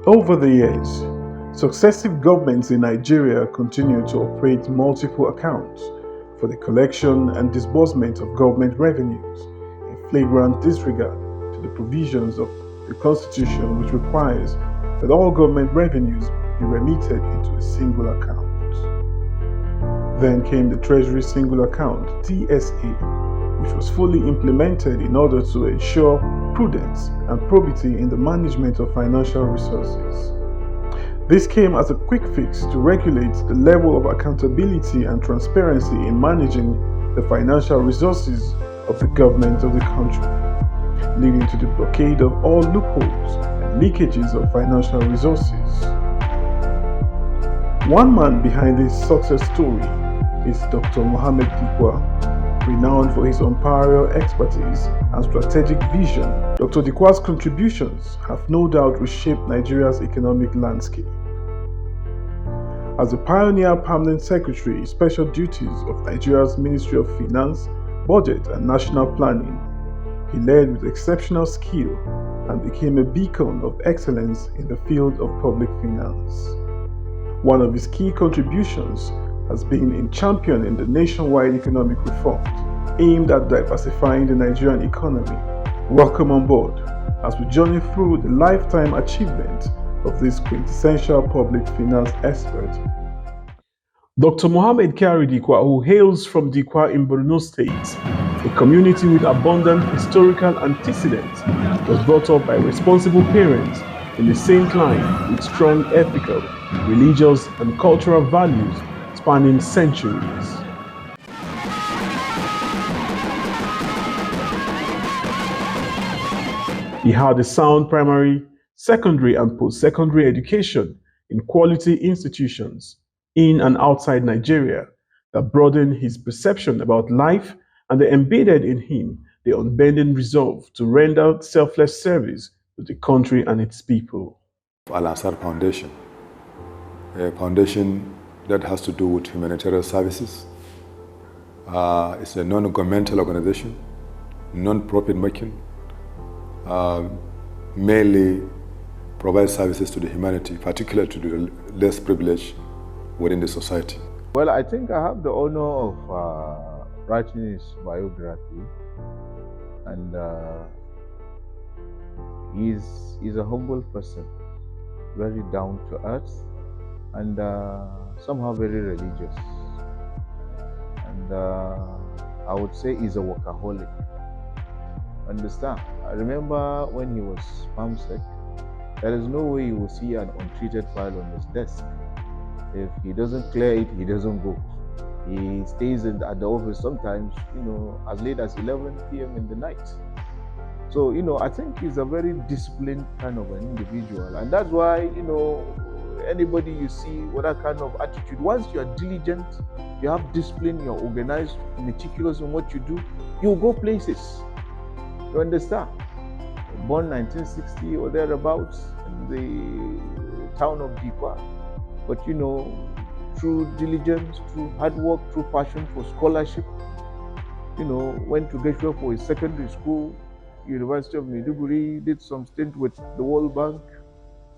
Over the years, successive governments in Nigeria continued to operate multiple accounts for the collection and disbursement of government revenues in flagrant disregard to the provisions of the Constitution, which requires that all government revenues be remitted into a single account. Then came the Treasury Single Account (TSA), which was fully implemented in order to ensure prudence and probity in the management of financial resources. This came as a quick fix to regulate the level of accountability and transparency in managing the financial resources of the government of the country, leading to the blockade of all loopholes and leakages of financial resources. One man behind this success story is Dr. Mohammed Dikwa, renowned for his unparalleled expertise and strategic vision. Dr. Dikwa's contributions have no doubt reshaped Nigeria's economic landscape. As the pioneer permanent secretary, special duties of Nigeria's Ministry of Finance, Budget and National Planning, he led with exceptional skill and became a beacon of excellence in the field of public finance. One of his key contributions has been in championing the nationwide economic reforms aimed at diversifying the Nigerian economy. Welcome on board as we journey through the lifetime achievement of this quintessential public finance expert. Dr. Mohammed Kyari Dikwa, who hails from Dikwa in Borno State, a community with abundant historical antecedents, was brought up by responsible parents in the same line with strong ethical, religious, and cultural values spanning centuries. He had a sound primary, secondary, and post-secondary education in quality institutions in and outside Nigeria that broadened his perception about life and they embedded in him the unbending resolve to render selfless service to the country and its people. Al-Ansar Foundation, a foundation that has to do with humanitarian services. It's a non-governmental organization, non-profit making, mainly provides services to the humanity, particularly to the less privileged within the society. Well, I think I have the honor of writing his biography, and he's a humble person, very down to earth, and somehow very religious. And I would say he's a workaholic. Understand? I remember when he was farm sick, there is no way you will see an untreated file on his desk. If he doesn't clear it, he doesn't go. He stays at the office sometimes, as late as 11 p.m. in the night. So, I think he's a very disciplined kind of an individual. And that's why, anybody you see with that kind of attitude, once you are diligent, you have discipline, you're organized, meticulous in what you do, you'll go places. You understand? Born 1960 or thereabouts in the town of Dikwa. But through diligence, through hard work, through passion for scholarship, went to Geshua for his secondary school, University of Maiduguri, did some stint with the World Bank,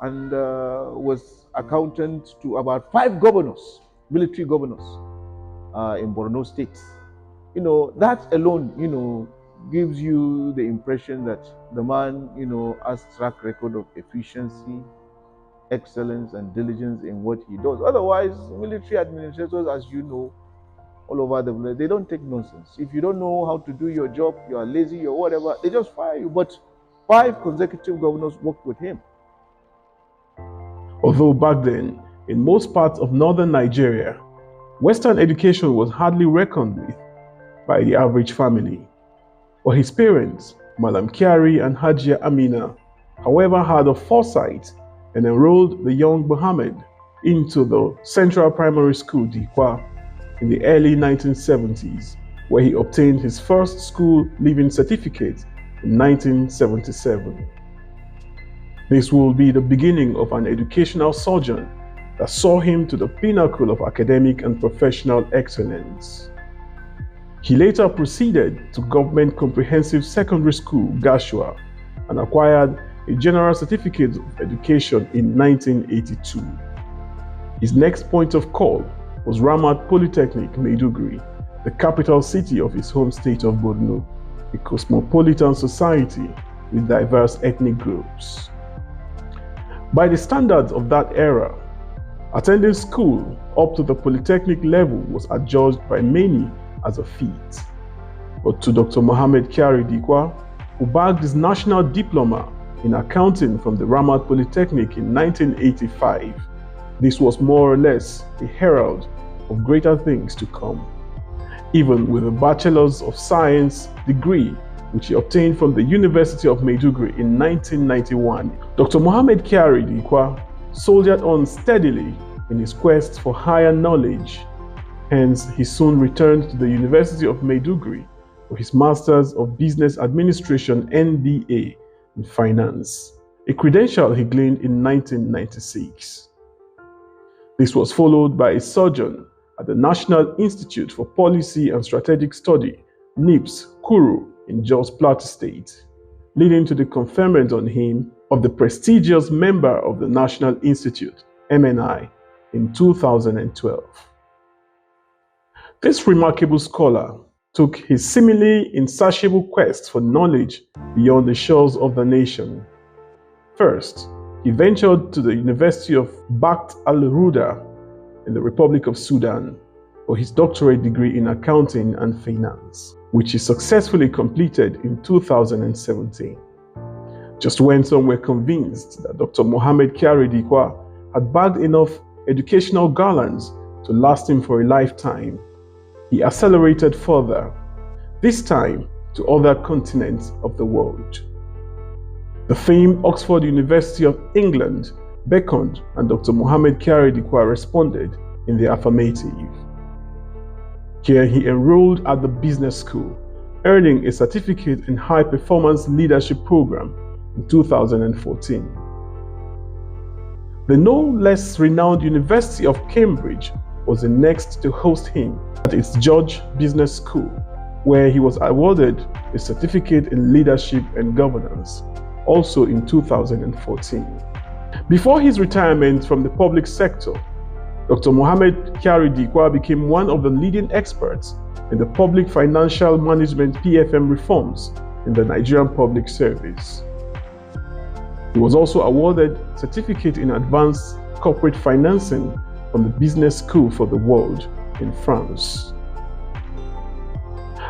and was accountant to about 5 governors, military governors in Borno State. That alone, gives you the impression that the man, has track record of efficiency, excellence, and diligence in what he does. Otherwise, military administrators, as you know, all over the place, they don't take nonsense. If you don't know how to do your job, you are lazy or whatever, they just fire you. But 5 consecutive governors worked with him. Although back then, in most parts of northern Nigeria, Western education was hardly reckoned with by the average family. But his parents, Malam Kyari and Hajia Amina, however, had a foresight and enrolled the young Mohammed into the Central Primary School Dikwa in the early 1970s, where he obtained his first school leaving certificate in 1977. This will be the beginning of an educational sojourn that saw him to the pinnacle of academic and professional excellence. He later proceeded to Government Comprehensive Secondary School, Gashua, and acquired a General Certificate of Education in 1982. His next point of call was Ramat Polytechnic, Maiduguri, the capital city of his home state of Borno, a cosmopolitan society with diverse ethnic groups. By the standards of that era, attending school up to the polytechnic level was adjudged by many as a feat. But to Dr. Mohammed Kyari Dikwa, who bagged his national diploma in accounting from the Ramat Polytechnic in 1985, this was more or less a herald of greater things to come. Even with a Bachelor's of Science degree, which he obtained from the University of Maiduguri in 1991, Dr. Mohammed Kyari Dikwa soldiered on steadily in his quest for higher knowledge. Hence, he soon returned to the University of Maiduguri for his Masters of Business Administration (MBA) in Finance, a credential he gained in 1996. This was followed by a sojourn at the National Institute for Policy and Strategic Study, NIPS, Kuru, in Jos Plateau State, leading to the conferment on him of the prestigious member of the National Institute, MNI, in 2012. This remarkable scholar took his seemingly insatiable quest for knowledge beyond the shores of the nation. First, he ventured to the University of Bakht al-Ruda in the Republic of Sudan for his doctorate degree in accounting and finance, which he successfully completed in 2017. Just when some were convinced that Dr. Mohammed Kyari Dikwa had bagged enough educational garlands to last him for a lifetime, he accelerated further, this time to other continents of the world. The famed Oxford University of England beckoned, and Dr. Mohammed Kyari Dikwa responded in the affirmative. Here he enrolled at the business school, earning a certificate in high performance leadership program in 2014. The no less renowned University of Cambridge was the next to host him at its George Business School, where he was awarded a certificate in leadership and governance, also in 2014. Before his retirement from the public sector, Dr. Mohammed Kyari Dikwa became one of the leading experts in the public financial management (PFM) reforms in the Nigerian public service. He was also awarded certificate in advanced corporate financing from the Business School for the World in France.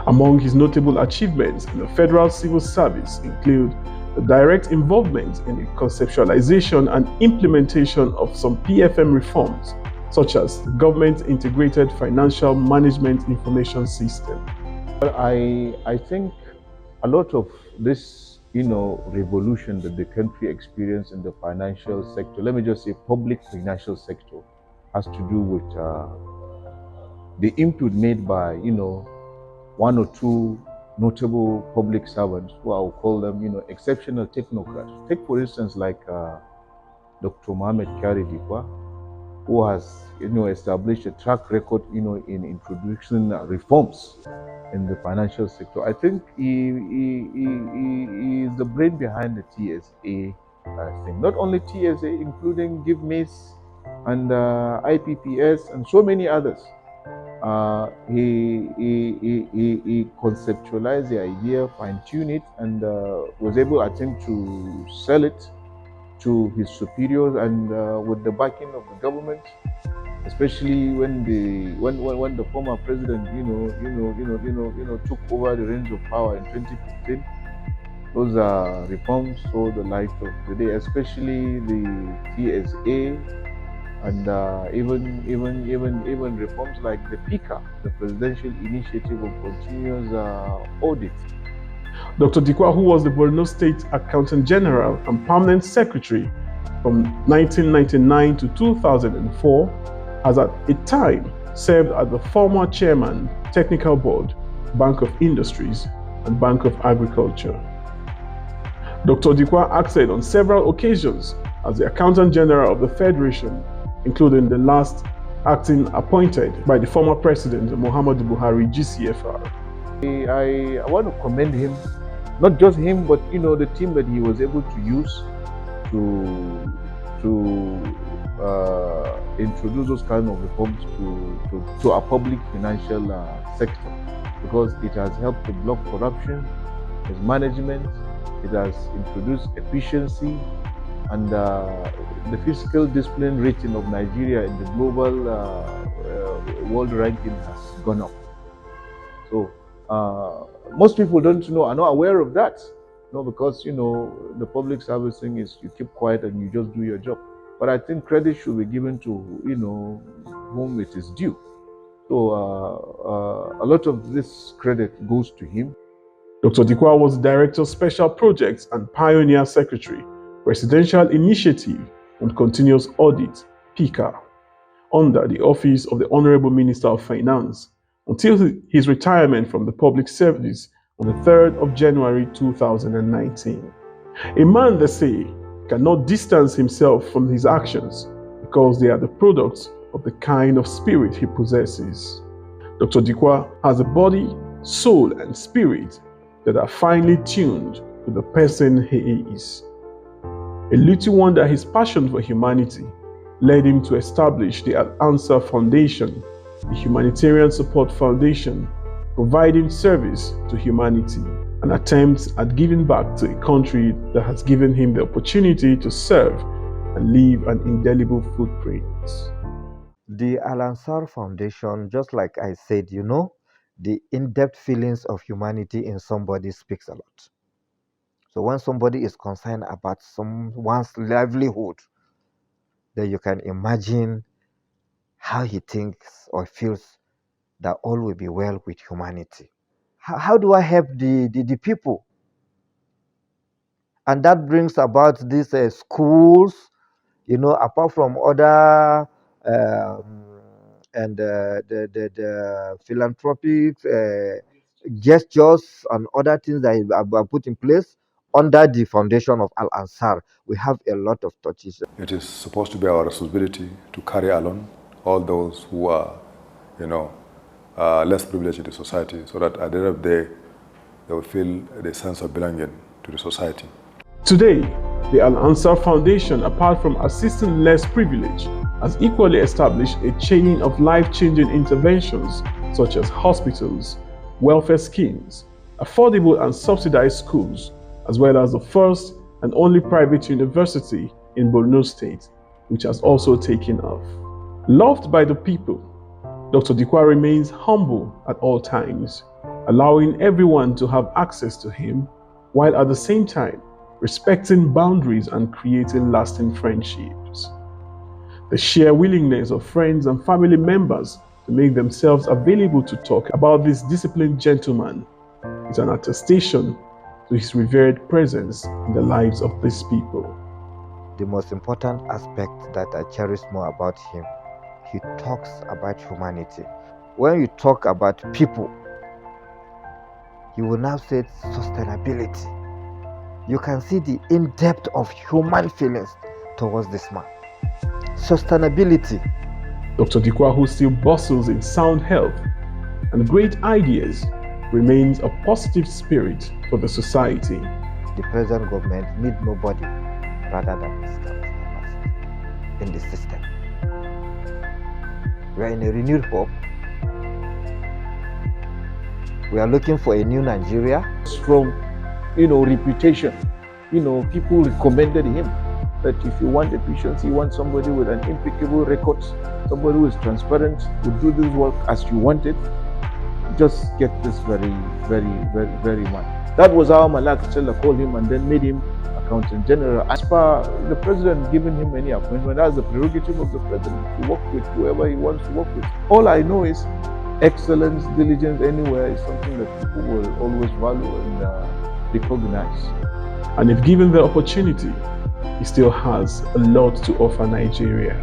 Among his notable achievements in the federal civil service include the direct involvement in the conceptualization and implementation of some PFM reforms, such as the Government Integrated Financial Management Information System. Well, I think a lot of this, revolution that the country experienced in the financial sector, let me just say public financial sector, has to do with the input made by, one or two notable public servants, who I will call them, exceptional technocrats. Take, for instance, like Dr. Mohammed Kyari Dikwa, who has, established a track record, in introducing reforms in the financial sector. I think he is the brain behind the TSA thing. Not only TSA, including GiveMace and IPPS and so many others. He conceptualized the idea, fine-tuned it, and was able, I think, to sell it to his superiors, and with the backing of the government, especially when the former president, took over the reins of power in 2015. Those reforms saw the light of the day, especially the TSA, and even reforms like the PICA, the Presidential Initiative of Continuous Audit. Dr. Dikwa, who was the Borno State Accountant General and Permanent Secretary from 1999 to 2004, has at a time served as the former Chairman, Technical Board, Bank of Industries, and Bank of Agriculture. Dr. Dikwa acted on several occasions as the Accountant General of the Federation, including the last acting appointed by the former President Muhammadu Buhari, GCFR. I want to commend him Not just him, but the team that he was able to use to introduce those kind of reforms to our public financial sector, because it has helped to block corruption, its management, it has introduced efficiency, and the fiscal discipline rating of Nigeria in the global world ranking has gone up. So most people don't know, are not aware of that. Because the public service thing is you keep quiet and you just do your job. But I think credit should be given to whom it is due. So a lot of this credit goes to him. Dr. Dikwa was Director Special Projects and Pioneer Secretary, Presidential Initiative on Continuous Audit, PICA, under the Office of the Honorable Minister of Finance until his retirement from the public service on the 3rd of January 2019. A man, they say, cannot distance himself from his actions because they are the products of the kind of spirit he possesses. Dr. Dikwa has a body, soul, and spirit that are finely tuned to the person he is. A little wonder his passion for humanity led him to establish the Al-Ansar Foundation, a humanitarian support foundation providing service to humanity, an attempt at giving back to a country that has given him the opportunity to serve and leave an indelible footprint. The Al-Ansar Foundation, just like I said, the in-depth feelings of humanity in somebody speaks a lot. So when somebody is concerned about someone's livelihood, then you can imagine how he thinks or feels that all will be well with humanity. How do I help the people? And that brings about these schools, apart from other and the philanthropic gestures and other things that are put in place under the foundation of Al-Ansar. We have a lot of touches. It is supposed to be our responsibility to carry along all those who are, less privileged in the society, so that at the end of the day, they will feel the sense of belonging to the society. Today, the Al-Ansar Foundation, apart from assisting less privileged, has equally established a chain of life-changing interventions such as hospitals, welfare schemes, affordable and subsidized schools, as well as the first and only private university in Borno State, which has also taken off. Loved by the people, Dr. Dikwa remains humble at all times, allowing everyone to have access to him, while at the same time respecting boundaries and creating lasting friendships. The sheer willingness of friends and family members to make themselves available to talk about this disciplined gentleman is an attestation to his revered presence in the lives of these people. The most important aspect that I cherish more about him, he talks about humanity. When you talk about people, you will now say sustainability. You can see the in-depth of human feelings towards this man. Sustainability. Dr. Dikwa, who still bustles in sound health and great ideas, remains a positive spirit for the society. The present government need nobody rather than this capacity in the system. We are in a renewed hope. We are looking for a new Nigeria. Strong, reputation. People recommended him that if you want efficiency, you want somebody with an impeccable record, somebody who is transparent, will do this work as you want it. Just get this very, very, very, very man. That was how Malak Chella called him and then made him Accountant General. As per the president giving him any appointment, that's the prerogative of the president to work with whoever he wants to work with. All I know is excellence, diligence anywhere is something that people will always value and recognize. And if given the opportunity, he still has a lot to offer Nigeria.